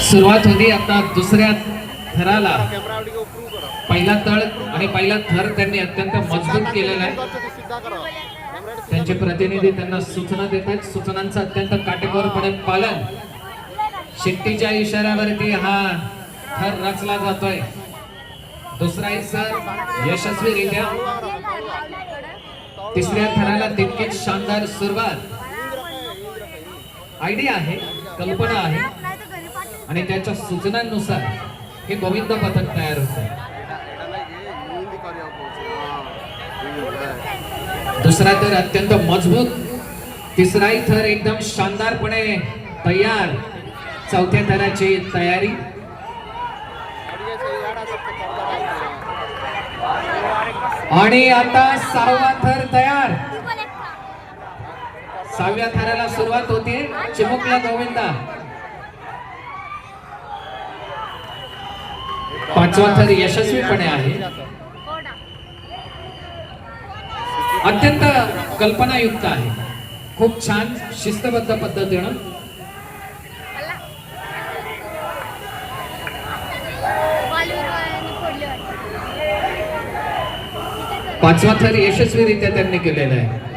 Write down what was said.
सुरुवात होती आता दुसऱ्या थराला। पहिला तळ आणि पहिला थर त्यांनी अत्यंत मजबूत केलेला आहे। त्यांचे प्रतिनिधी त्यांना सूचना देतात, सूचनांचं अत्यंत काटेकोरपणे पालन। शिट्टीच्या इशाऱ्यावरती हा थर रचला जातोय। दुसरा हिस्सा यशस्वीरित्या, तिसऱ्या थराला तितकीच शानदार सुरुवात। आयडिया आहे, कल्पना आहे आणि त्याच्या सूचनांनुसार हे गोविंद पथक तयार होतं। दुसरा थर अत्यंत मजबूत, तिसराही थर एकदम शानदारपणे तयार। चौथ्या थराची तयारी। आणि आता सहावा थर तयार। सहाव्या थराला सुरुवात होते। चिमुकला गोविंदा। पाचवा थर यशस्वीपणे आहे। अत्यंत कल्पनायुक्त आहे, खूप छान शिस्तबद्ध पद्धतीने। पाचवा थर यशस्वीरित्या त्यांनी केलेला आहे।